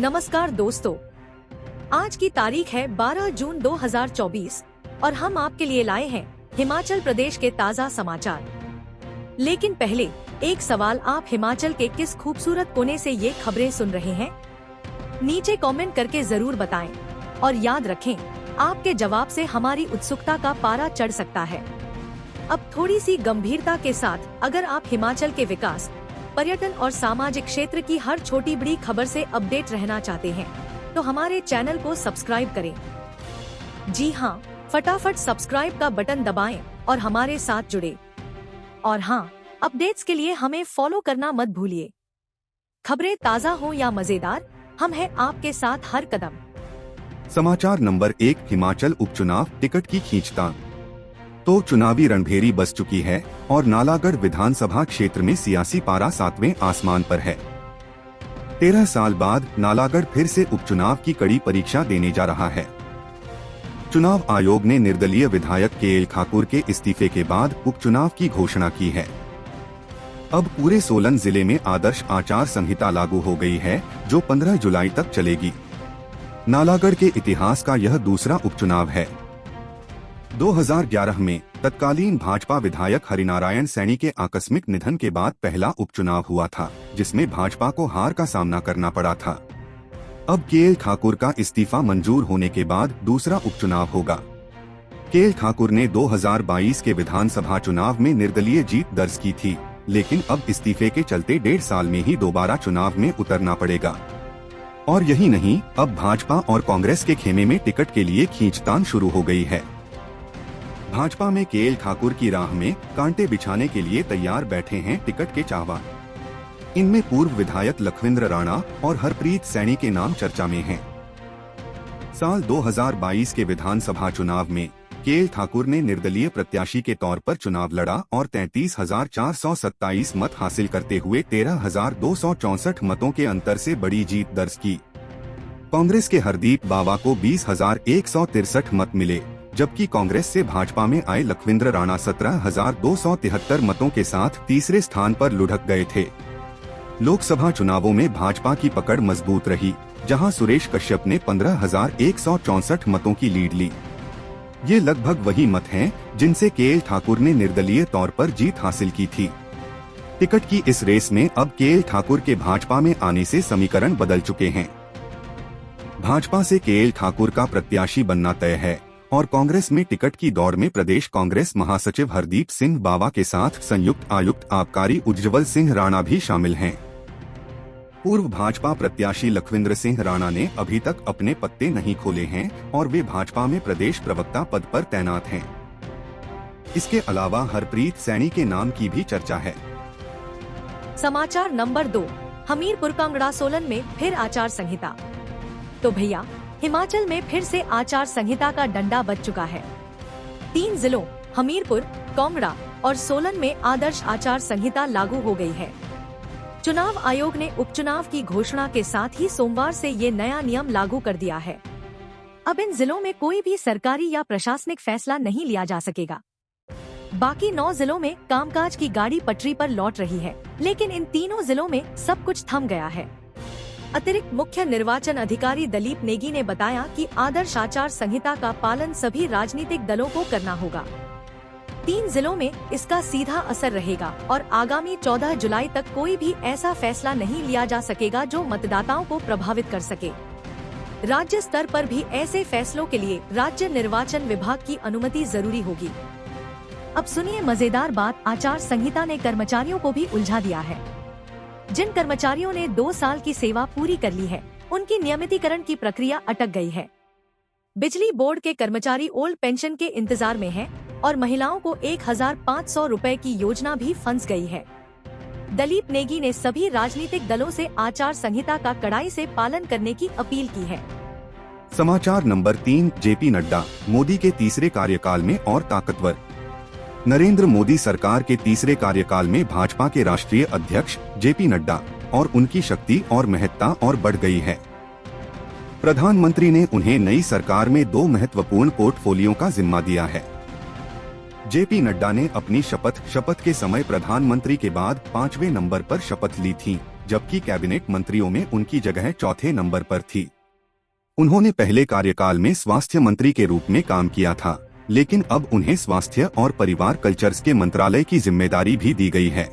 नमस्कार दोस्तों, आज की तारीख है 12 जून 2024 और हम आपके लिए लाए हैं हिमाचल प्रदेश के ताज़ा समाचार। लेकिन पहले एक सवाल, आप हिमाचल के किस खूबसूरत कोने से ये खबरें सुन रहे हैं? नीचे कमेंट करके जरूर बताएं और याद रखें, आपके जवाब से हमारी उत्सुकता का पारा चढ़ सकता है। अब थोड़ी सी गंभीरता के साथ, अगर आप हिमाचल के विकास, पर्यटन और सामाजिक क्षेत्र की हर छोटी बड़ी खबर से अपडेट रहना चाहते हैं, तो हमारे चैनल को सब्सक्राइब करें। जी हाँ, फटाफट सब्सक्राइब का बटन दबाएं और हमारे साथ जुड़े। और हाँ, अपडेट्स के लिए हमें फॉलो करना मत भूलिए। खबरें ताज़ा हो या मजेदार, हम हैं आपके साथ हर कदम। समाचार नंबर 1, हिमाचल उपचुनाव टिकट की खींचतान। तो चुनावी रणभेरी बस चुकी है और नालागढ़ विधानसभा क्षेत्र में सियासी पारा 7वें आसमान पर है। 13 साल बाद नालागढ़ फिर से उपचुनाव की कड़ी परीक्षा देने जा रहा है। चुनाव आयोग ने निर्दलीय विधायक केएल ठाकुर के इस्तीफे के बाद उपचुनाव की घोषणा की है। अब पूरे सोलन जिले में आदर्श आचार संहिता लागू हो गई है, जो 15 जुलाई तक चलेगी। नालागढ़ के इतिहास का यह दूसरा उपचुनाव है। 2011 में तत्कालीन भाजपा विधायक हरिनारायण सैनी के आकस्मिक निधन के बाद पहला उपचुनाव हुआ था, जिसमें भाजपा को हार का सामना करना पड़ा था। अब केएल ठाकुर का इस्तीफा मंजूर होने के बाद दूसरा उपचुनाव होगा। केएल ठाकुर ने 2022 के विधानसभा चुनाव में निर्दलीय जीत दर्ज की थी, लेकिन अब इस्तीफे के चलते 1.5 साल में ही दोबारा चुनाव में उतरना पड़ेगा। और यही नहीं, अब भाजपा और कांग्रेस के खेमे में टिकट के लिए खींचतान शुरू हो गई है। भाजपा में केएल ठाकुर की राह में कांटे बिछाने के लिए तैयार बैठे हैं टिकट के चाहवान। इनमें पूर्व विधायक लखविंद्र राणा और हरप्रीत सैनी के नाम चर्चा में हैं। साल 2022 के विधानसभा चुनाव में केएल ठाकुर ने निर्दलीय प्रत्याशी के तौर पर चुनाव लड़ा और 33,427 मत हासिल करते हुए 13,264 मतों के अंतर से बड़ी जीत दर्ज की। कांग्रेस के हरदीप बावा को 20,163 मत मिले, जबकि कांग्रेस से भाजपा में आए लखविंद्र राणा 17,273 मतों के साथ तीसरे स्थान पर लुढ़क गए थे। लोकसभा चुनावों में भाजपा की पकड़ मजबूत रही, जहां सुरेश कश्यप ने 15,164 मतों की लीड ली। ये लगभग वही मत हैं जिनसे केएल ठाकुर ने निर्दलीय तौर पर जीत हासिल की थी। टिकट की इस रेस में अब केएल ठाकुर के भाजपा में आने से समीकरण बदल चुके हैं। भाजपा से केएल ठाकुर का प्रत्याशी बनना तय है और कांग्रेस में टिकट की दौड़ में प्रदेश कांग्रेस महासचिव हरदीप सिंह बावा के साथ संयुक्त आयुक्त आबकारी उज्ज्वल सिंह राणा भी शामिल हैं। पूर्व भाजपा प्रत्याशी लखविंद्र सिंह राणा ने अभी तक अपने पत्ते नहीं खोले हैं और वे भाजपा में प्रदेश प्रवक्ता पद पर तैनात हैं। इसके अलावा हरप्रीत सैनी के नाम की भी चर्चा है। समाचार नंबर 2, हमीरपुर कांगड़ा सोलन में फिर आचार संहिता। तो भैया, हिमाचल में फिर से आचार संहिता का डंडा बज चुका है। 3 जिलों हमीरपुर, कांगड़ा और सोलन में आदर्श आचार संहिता लागू हो गई है। चुनाव आयोग ने उपचुनाव की घोषणा के साथ ही सोमवार से ये नया नियम लागू कर दिया है। अब इन जिलों में कोई भी सरकारी या प्रशासनिक फैसला नहीं लिया जा सकेगा। बाकी 9 जिलों में कामकाज की गाड़ी पटरी पर लौट रही है, लेकिन इन तीनों जिलों में सब कुछ थम गया है। अतिरिक्त मुख्य निर्वाचन अधिकारी दलीप नेगी ने बताया कि आदर्श आचार संहिता का पालन सभी राजनीतिक दलों को करना होगा। 3 जिलों में इसका सीधा असर रहेगा और आगामी 14 जुलाई तक कोई भी ऐसा फैसला नहीं लिया जा सकेगा जो मतदाताओं को प्रभावित कर सके। राज्य स्तर पर भी ऐसे फैसलों के लिए राज्य निर्वाचन विभाग की अनुमति जरूरी होगी। अब सुनिए मजेदार बात, आचार संहिता ने कर्मचारियों को भी उलझा दिया है। जिन कर्मचारियों ने 2 साल की सेवा पूरी कर ली है, उनकी नियमितीकरण की प्रक्रिया अटक गई है। बिजली बोर्ड के कर्मचारी ओल्ड पेंशन के इंतजार में हैं और महिलाओं को 1,500 रुपए की योजना भी फंस गई है। दलीप नेगी ने सभी राजनीतिक दलों से आचार संहिता का कड़ाई से पालन करने की अपील की है। समाचार नंबर 3, जेपी नड्डा मोदी के तीसरे कार्यकाल में और ताकतवर। नरेंद्र मोदी सरकार के तीसरे कार्यकाल में भाजपा के राष्ट्रीय अध्यक्ष जेपी नड्डा और उनकी शक्ति और महत्ता और बढ़ गई है। प्रधानमंत्री ने उन्हें नई सरकार में 2 महत्वपूर्ण पोर्टफोलियो का जिम्मा दिया है। जेपी नड्डा ने अपनी शपथ के समय प्रधानमंत्री के बाद 5वें नंबर पर शपथ ली थी, जबकि कैबिनेट मंत्रियों में उनकी जगह चौथे नंबर पर थी। उन्होंने पहले कार्यकाल में स्वास्थ्य मंत्री के रूप में काम किया था, लेकिन अब उन्हें स्वास्थ्य और परिवार कल्चर्स के मंत्रालय की जिम्मेदारी भी दी गई है।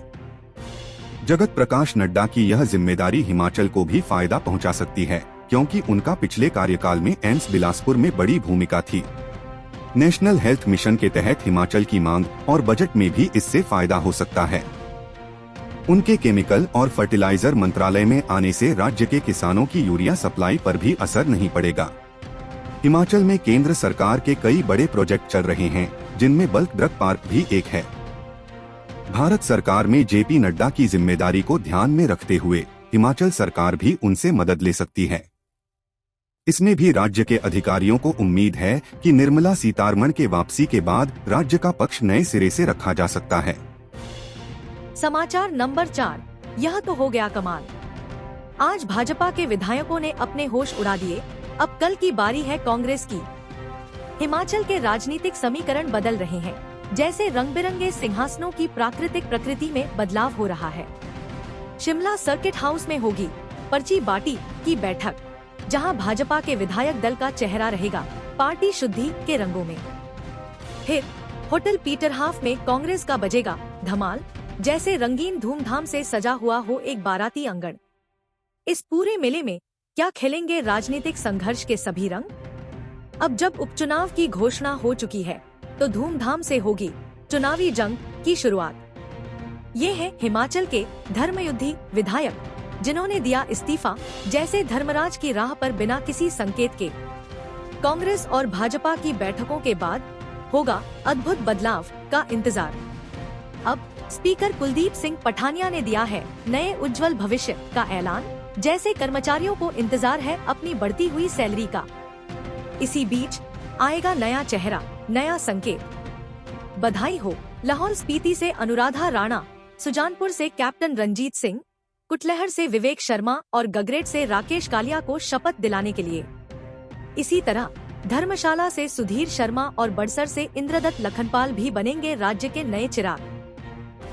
जगत प्रकाश नड्डा की यह जिम्मेदारी हिमाचल को भी फायदा पहुंचा सकती है, क्योंकि उनका पिछले कार्यकाल में एम्स बिलासपुर में बड़ी भूमिका थी। नेशनल हेल्थ मिशन के तहत हिमाचल की मांग और बजट में भी इससे फायदा हो सकता है। उनके केमिकल और फर्टिलाइजर मंत्रालय में आने से राज्य के किसानों की यूरिया सप्लाई पर भी असर नहीं पड़ेगा। हिमाचल में केंद्र सरकार के कई बड़े प्रोजेक्ट चल रहे हैं, जिनमें बल्क ड्रग पार्क भी एक है। भारत सरकार में जेपी नड्डा की जिम्मेदारी को ध्यान में रखते हुए हिमाचल सरकार भी उनसे मदद ले सकती है। इसमें भी राज्य के अधिकारियों को उम्मीद है कि निर्मला सीतारमण के वापसी के बाद राज्य का पक्ष नए सिरे से रखा जा सकता है। समाचार नंबर 4, यह तो हो गया कमाल। आज भाजपा के विधायकों ने अपने होश उड़ा दिए, अब कल की बारी है कांग्रेस की। हिमाचल के राजनीतिक समीकरण बदल रहे हैं, जैसे रंग बिरंगे सिंहासनों की प्राकृतिक प्रकृति में बदलाव हो रहा है। शिमला सर्किट हाउस में होगी पर्ची बाटी की बैठक, जहां भाजपा के विधायक दल का चेहरा रहेगा पार्टी शुद्धि के रंगों में। फिर होटल पीटरहाफ में कांग्रेस का बजेगा धमाल, जैसे रंगीन धूमधाम से सजा हुआ हो एक बाराती आंगन। इस पूरे मेले में क्या खेलेंगे राजनीतिक संघर्ष के सभी रंग? अब जब उपचुनाव की घोषणा हो चुकी है, तो धूमधाम से होगी चुनावी जंग की शुरुआत। ये है हिमाचल के धर्मयुद्धी विधायक, जिन्होंने दिया इस्तीफा, जैसे धर्मराज की राह पर बिना किसी संकेत के। कांग्रेस और भाजपा की बैठकों के बाद होगा अद्भुत बदलाव का इंतजार। अब स्पीकर कुलदीप सिंह पठानिया ने दिया है नए उज्जवल भविष्य का ऐलान, जैसे कर्मचारियों को इंतजार है अपनी बढ़ती हुई सैलरी का। इसी बीच आएगा नया चेहरा, नया संकेत। बधाई हो लाहौल स्पीति से अनुराधा राणा, सुजानपुर से कैप्टन रंजीत सिंह, कुटलहर से विवेक शर्मा और गगरेट से राकेश कालिया को शपथ दिलाने के लिए। इसी तरह धर्मशाला से सुधीर शर्मा और बड़सर से इंद्रदत्त लखनपाल भी बनेंगे राज्य के नए चिराग।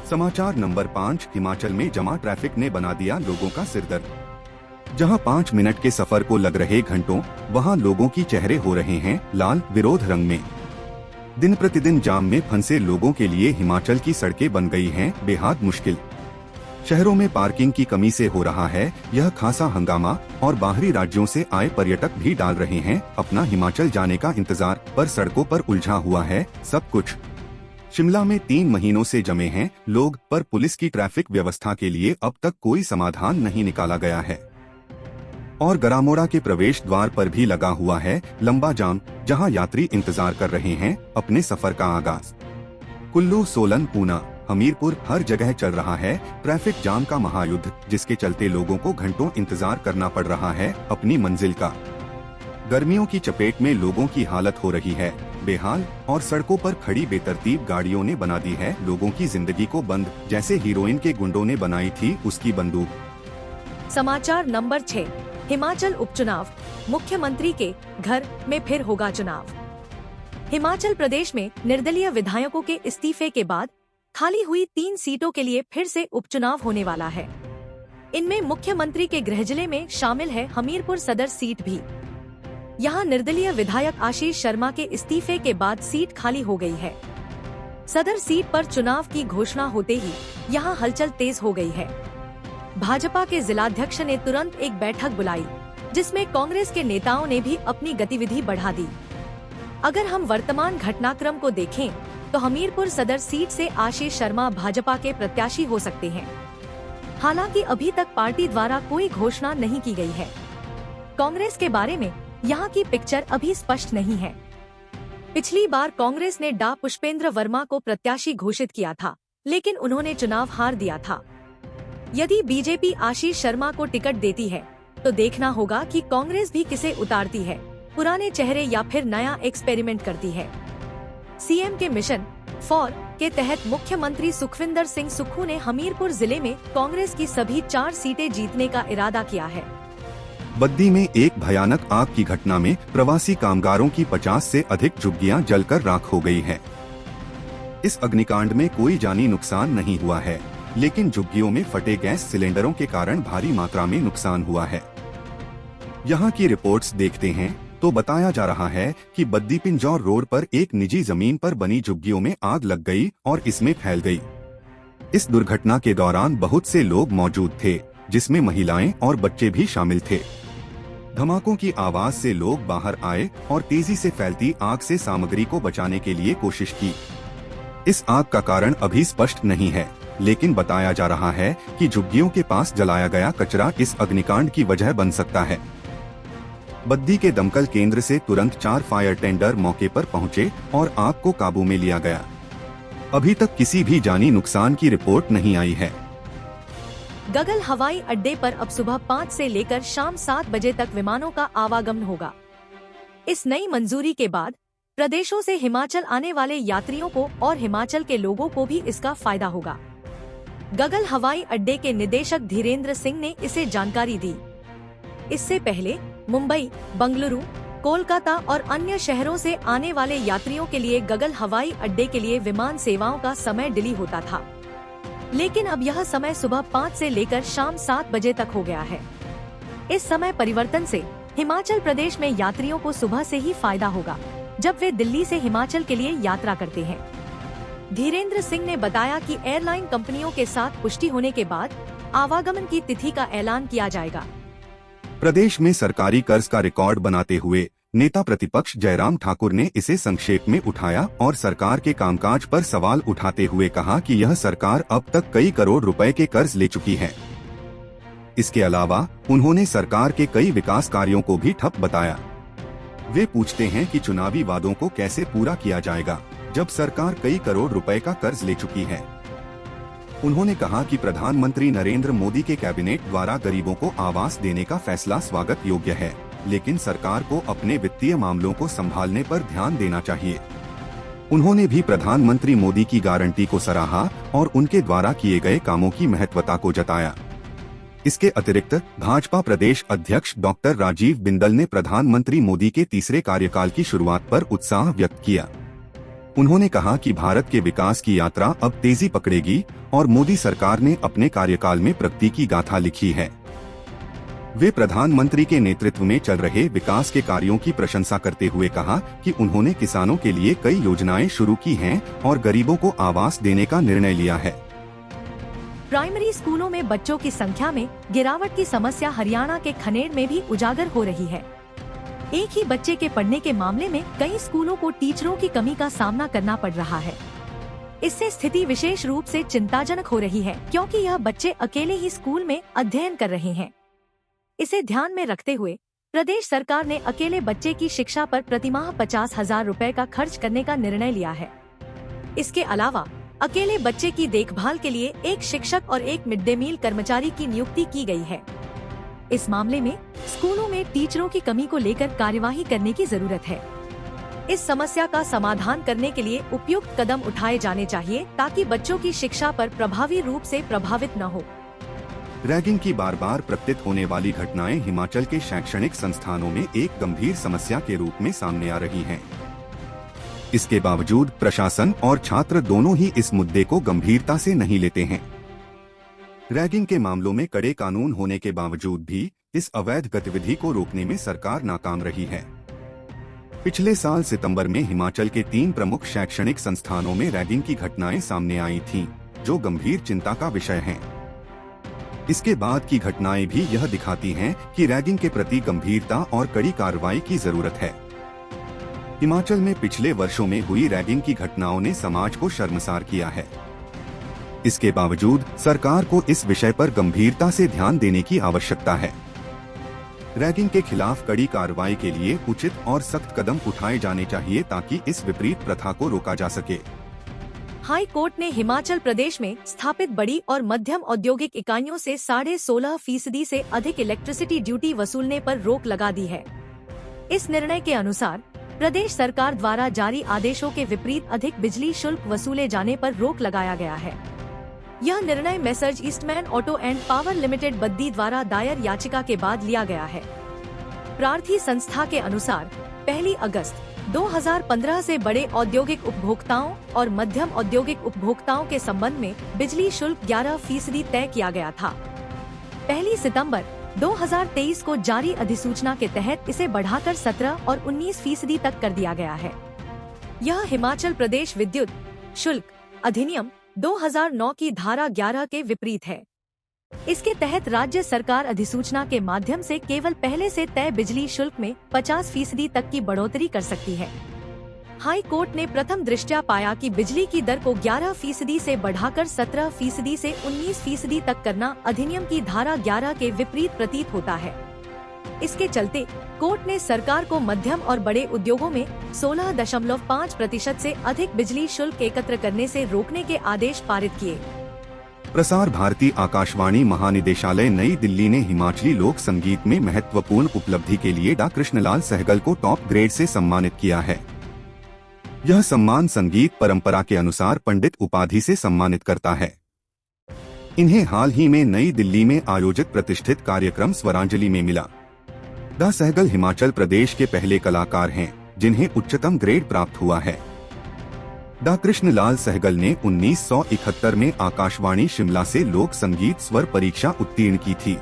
समाचार नंबर 5, हिमाचल में जमा ट्रैफिक ने बना दिया लोगों का सिरदर्द। जहां 5 मिनट के सफर को लग रहे घंटों, वहां लोगों की चेहरे हो रहे हैं लाल विरोध रंग में। दिन प्रतिदिन जाम में फंसे लोगों के लिए हिमाचल की सड़कें बन गई हैं बेहद मुश्किल। शहरों में पार्किंग की कमी से हो रहा है यह खासा हंगामा, और बाहरी राज्यों से आए पर्यटक भी डाल रहे हैं अपना हिमाचल जाने का इंतजार, पर सड़कों पर उलझा हुआ है सब कुछ। शिमला में 3 महीनों से जमे हैं लोग, पर पुलिस की ट्रैफिक व्यवस्था के लिए अब तक कोई समाधान नहीं निकाला गया है। और गरामोड़ा के प्रवेश द्वार पर भी लगा हुआ है लंबा जाम, जहां यात्री इंतजार कर रहे हैं अपने सफर का आगाज। कुल्लू, सोलन, ऊना, हमीरपुर, हर जगह चल रहा है ट्रैफिक जाम का महायुद्ध, जिसके चलते लोगों को घंटों इंतजार करना पड़ रहा है अपनी मंजिल का। गर्मियों की चपेट में लोगों की हालत हो रही है बेहाल, और सड़कों पर खड़ी बेतरतीब गाड़ियों ने बना दी है लोगों की जिंदगी को बंद, जैसे हीरोइन के गुंडों ने बनाई थी उसकी बंदूक। समाचार नंबर 6, हिमाचल उपचुनाव, मुख्यमंत्री के घर में फिर होगा चुनाव। हिमाचल प्रदेश में निर्दलीय विधायकों के इस्तीफे के बाद खाली हुई 3 सीटों के लिए फिर से उपचुनाव होने वाला है। इनमें मुख्यमंत्री के गृह जिले में शामिल है हमीरपुर सदर सीट भी। यहाँ निर्दलीय विधायक आशीष शर्मा के इस्तीफे के बाद सीट खाली हो गई है। सदर सीट पर चुनाव की घोषणा होते ही यहाँ हलचल तेज हो गई है। भाजपा के जिलाध्यक्ष ने तुरंत एक बैठक बुलाई, जिसमें कांग्रेस के नेताओं ने भी अपनी गतिविधि बढ़ा दी। अगर हम वर्तमान घटनाक्रम को देखें, तो हमीरपुर सदर सीट से आशीष शर्मा भाजपा के प्रत्याशी हो सकते हैं। हालांकि अभी तक पार्टी द्वारा कोई घोषणा नहीं की गई है। कांग्रेस के बारे में यहाँ की पिक्चर अभी स्पष्ट नहीं है। पिछली बार कांग्रेस ने डा पुष्पेंद्र वर्मा को प्रत्याशी घोषित किया था, लेकिन उन्होंने चुनाव हार दिया था। यदि बीजेपी आशीष शर्मा को टिकट देती है, तो देखना होगा कि कांग्रेस भी किसे उतारती है, पुराने चेहरे या फिर नया एक्सपेरिमेंट करती है। सीएम के मिशन फॉर के तहत मुख्यमंत्री सुखविंदर सिंह सुक्खू ने हमीरपुर जिले में कांग्रेस की सभी 4 सीटें जीतने का इरादा किया है। बद्दी में एक भयानक आग की घटना में प्रवासी कामगारों की 50 से अधिक झुग्गियां जलकर राख हो गई हैं। इस अग्निकांड में कोई जानी नुकसान नहीं हुआ है, लेकिन झुग्गियों में फटे गैस सिलेंडरों के कारण भारी मात्रा में नुकसान हुआ है। यहाँ की रिपोर्ट्स देखते हैं तो बताया जा रहा है कि बद्दी पिंजौर रोड पर एक निजी जमीन पर बनी झुग्गियों में आग लग गई और इसमें फैल गई। इस दुर्घटना के दौरान बहुत से लोग मौजूद थे, जिसमें महिलाएं और बच्चे भी शामिल थे। धमाकों की आवाज से लोग बाहर आए और तेजी से फैलती आग से सामग्री को बचाने के लिए कोशिश की। इस आग का कारण अभी स्पष्ट नहीं है, लेकिन बताया जा रहा है कि झुग्गियों के पास जलाया गया कचरा इस अग्निकांड की वजह बन सकता है। बद्दी के दमकल केंद्र से तुरंत 4 फायर टेंडर मौके पर पहुंचे और आग को काबू में लिया गया। अभी तक किसी भी जानी नुकसान की रिपोर्ट नहीं आई है। गगल हवाई अड्डे पर अब सुबह 5 से लेकर शाम 7 बजे तक विमानों का आवागमन होगा। इस नई मंजूरी के बाद प्रदेशों से हिमाचल आने वाले यात्रियों को और हिमाचल के लोगों को भी इसका फायदा होगा। गगल हवाई अड्डे के निदेशक धीरेन्द्र सिंह ने इसे जानकारी दी। इससे पहले मुंबई, बंगलुरु, कोलकाता और अन्य शहरों से आने वाले यात्रियों के लिए गगल हवाई अड्डे के लिए विमान सेवाओं का समय डिले होता था, लेकिन अब यह समय सुबह 5 से लेकर शाम 7 बजे तक हो गया है। इस समय परिवर्तन से हिमाचल प्रदेश में यात्रियों को सुबह से ही फायदा होगा, जब वे दिल्ली से हिमाचल के लिए यात्रा करते हैं। धीरेन्द्र सिंह ने बताया कि एयरलाइन कंपनियों के साथ पुष्टि होने के बाद आवागमन की तिथि का ऐलान किया जाएगा। प्रदेश में सरकारी कर्ज का रिकॉर्ड बनाते हुए नेता प्रतिपक्ष जयराम ठाकुर ने इसे संक्षेप में उठाया और सरकार के कामकाज पर सवाल उठाते हुए कहा कि यह सरकार अब तक कई करोड़ रुपए के कर्ज ले चुकी है। इसके अलावा उन्होंने सरकार के कई विकास कार्यों को भी ठप बताया। वे पूछते हैं कि चुनावी वादों को कैसे पूरा किया जाएगा, जब सरकार कई करोड़ रुपए का कर्ज ले चुकी है। उन्होंने कहा कि प्रधानमंत्री नरेंद्र मोदी के कैबिनेट द्वारा गरीबों को आवास देने का फैसला स्वागत योग्य है, लेकिन सरकार को अपने वित्तीय मामलों को संभालने पर ध्यान देना चाहिए। उन्होंने भी प्रधानमंत्री मोदी की गारंटी को सराहा और उनके द्वारा किए गए कामों की महत्वता को जताया। इसके अतिरिक्त भाजपा प्रदेश अध्यक्ष डॉक्टर राजीव बिंदल ने प्रधानमंत्री मोदी के तीसरे कार्यकाल की शुरुआत पर उत्साह व्यक्त किया। उन्होंने कहा कि भारत के विकास की यात्रा अब तेजी पकड़ेगी और मोदी सरकार ने अपने कार्यकाल में प्रगति की गाथा लिखी है। वे प्रधानमंत्री के नेतृत्व में चल रहे विकास के कार्यों की प्रशंसा करते हुए कहा कि उन्होंने किसानों के लिए कई योजनाएं शुरू की हैं और गरीबों को आवास देने का निर्णय लिया है। प्राइमरी स्कूलों में बच्चों की संख्या में गिरावट की समस्या हरियाणा के खनेर में भी उजागर हो रही है। एक ही बच्चे के पढ़ने के मामले में कई स्कूलों को टीचरों की कमी का सामना करना पड़ रहा है। इससे स्थिति विशेष रूप से चिंताजनक हो रही है, क्योंकि यह बच्चे अकेले ही स्कूल में अध्ययन कर रहे हैं। इसे ध्यान में रखते हुए प्रदेश सरकार ने अकेले बच्चे की शिक्षा पर प्रतिमाह 50,000 रुपए का खर्च करने का निर्णय लिया है। इसके अलावा अकेले बच्चे की देखभाल के लिए एक शिक्षक और एक मिड डे मील कर्मचारी की नियुक्ति की गई है। इस मामले में स्कूलों में टीचरों की कमी को लेकर कार्यवाही करने की जरूरत है। इस समस्या का समाधान करने के लिए उपयुक्त कदम उठाए जाने चाहिए, ताकि बच्चों की शिक्षा पर प्रभावी रूप से प्रभावित न हो। रैगिंग की बार बार प्रकटित होने वाली घटनाएं हिमाचल के शैक्षणिक संस्थानों में एक गंभीर समस्या के रूप में सामने आ रही हैं। इसके बावजूद प्रशासन और छात्र दोनों ही इस मुद्दे को गंभीरता से नहीं लेते हैं। रैगिंग के मामलों में कड़े कानून होने के बावजूद भी इस अवैध गतिविधि को रोकने में सरकार नाकाम रही है। पिछले साल सितंबर में हिमाचल के 3 प्रमुख शैक्षणिक संस्थानों में रैगिंग की घटनाएं सामने आई थीं, जो गंभीर चिंता का विषय हैं। इसके बाद की घटनाएं भी यह दिखाती हैं कि रैगिंग के प्रति गंभीरता और कड़ी कार्रवाई की जरूरत है। हिमाचल में पिछले वर्षों में हुई रैगिंग की घटनाओं ने समाज को शर्मसार किया है। इसके बावजूद सरकार को इस विषय पर गंभीरता से ध्यान देने की आवश्यकता है। रैगिंग के खिलाफ कड़ी कार्रवाई के लिए उचित और सख्त कदम उठाए जाने चाहिए, ताकि इस विपरीत प्रथा को रोका जा सके। हाई कोर्ट ने हिमाचल प्रदेश में स्थापित बड़ी और मध्यम औद्योगिक इकाइयों से 16.5% से अधिक इलेक्ट्रिसिटी ड्यूटी वसूलने पर रोक लगा दी है। इस निर्णय के अनुसार प्रदेश सरकार द्वारा जारी आदेशों के विपरीत अधिक बिजली शुल्क वसूले जाने पर रोक लगाया गया है। यह निर्णय Messrs Eastman Auto and Power Limited Baddi द्वारा दायर याचिका के बाद लिया गया है। प्रार्थी संस्था के अनुसार 1 अगस्त 2015 से बड़े औद्योगिक उपभोक्ताओं और मध्यम औद्योगिक उपभोक्ताओं के संबंध में बिजली शुल्क 11% तय किया गया था। 1 सितंबर 2023 को जारी अधिसूचना के तहत इसे बढ़ाकर 17 और 19% तक कर दिया गया है। यह हिमाचल प्रदेश विद्युत शुल्क अधिनियम 2009 की धारा 11 के विपरीत है। इसके तहत राज्य सरकार अधिसूचना के माध्यम से केवल पहले से तय बिजली शुल्क में 50% तक की बढ़ोतरी कर सकती है। हाई कोर्ट ने प्रथम दृष्टया पाया कि बिजली की दर को 11% से बढ़ाकर 17% से 19% तक करना अधिनियम की धारा 11 के विपरीत प्रतीत होता है। इसके चलते कोर्ट ने सरकार को मध्यम और बड़े उद्योगों में 16.5% से अधिक बिजली शुल्क एकत्र करने से रोकने के आदेश पारित किए। प्रसार भारती आकाशवाणी महानिदेशालय नई दिल्ली ने हिमाचली लोक संगीत में महत्वपूर्ण उपलब्धि के लिए डॉ कृष्णलाल सहगल को टॉप ग्रेड से सम्मानित किया है। यह सम्मान संगीत परंपरा के अनुसार पंडित उपाधि से सम्मानित करता है। इन्हें हाल ही में नई दिल्ली में आयोजित प्रतिष्ठित कार्यक्रम स्वरांजलि में मिला। डॉ सहगल हिमाचल प्रदेश के पहले कलाकार हैं जिन्हें उच्चतम ग्रेड प्राप्त हुआ है। डॉ कृष्णलाल सहगल ने 1971 में आकाशवाणी शिमला से लोक संगीत स्वर परीक्षा उत्तीर्ण की थी।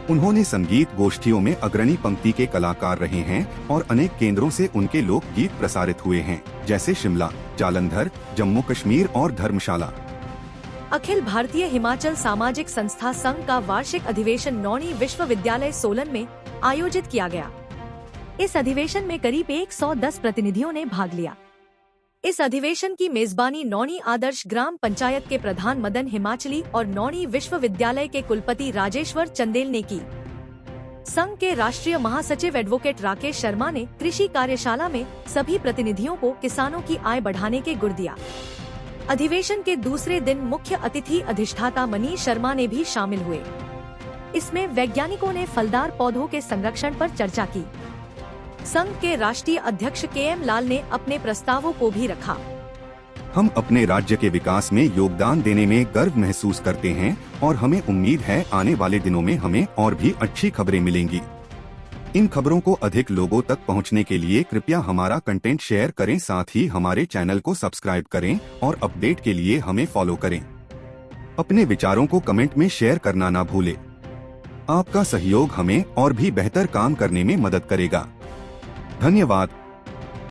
उन्होंने संगीत गोष्ठियों में अग्रणी पंक्ति के कलाकार रहे हैं और अनेक केंद्रों से उनके लोक गीत प्रसारित हुए हैं, जैसे शिमला, जालंधर, जम्मू कश्मीर और धर्मशाला। अखिल भारतीय हिमाचल सामाजिक संस्था संघ का वार्षिक अधिवेशन नौणी विश्वविद्यालय सोलन में आयोजित किया गया। इस अधिवेशन में करीब 110 प्रतिनिधियों ने भाग लिया। इस अधिवेशन की मेजबानी नौणी आदर्श ग्राम पंचायत के प्रधान मदन हिमाचली और नौणी विश्वविद्यालय के कुलपति राजेश्वर चंदेल ने की। संघ के राष्ट्रीय महासचिव एडवोकेट राकेश शर्मा ने कृषि कार्यशाला में सभी प्रतिनिधियों को किसानों की आय बढ़ाने के गुर दिया। अधिवेशन के दूसरे दिन मुख्य अतिथि अधिष्ठाता मनीष शर्मा ने भी शामिल हुए। इसमें वैज्ञानिकों ने फलदार पौधों के संरक्षण पर चर्चा की। संघ के राष्ट्रीय अध्यक्ष KM लाल ने अपने प्रस्तावों को भी रखा। हम अपने राज्य के विकास में योगदान देने में गर्व महसूस करते हैं और हमें उम्मीद है आने वाले दिनों में हमें और भी अच्छी खबरें मिलेंगी। इन खबरों को अधिक लोगों तक पहुंचने के लिए कृपया हमारा कंटेंट शेयर करें, साथ ही हमारे चैनल को सब्सक्राइब करें और अपडेट के लिए हमें फॉलो करें। अपने विचारों को कमेंट में शेयर करना ना भूलें। आपका सहयोग हमें और भी बेहतर काम करने में मदद करेगा। धन्यवाद।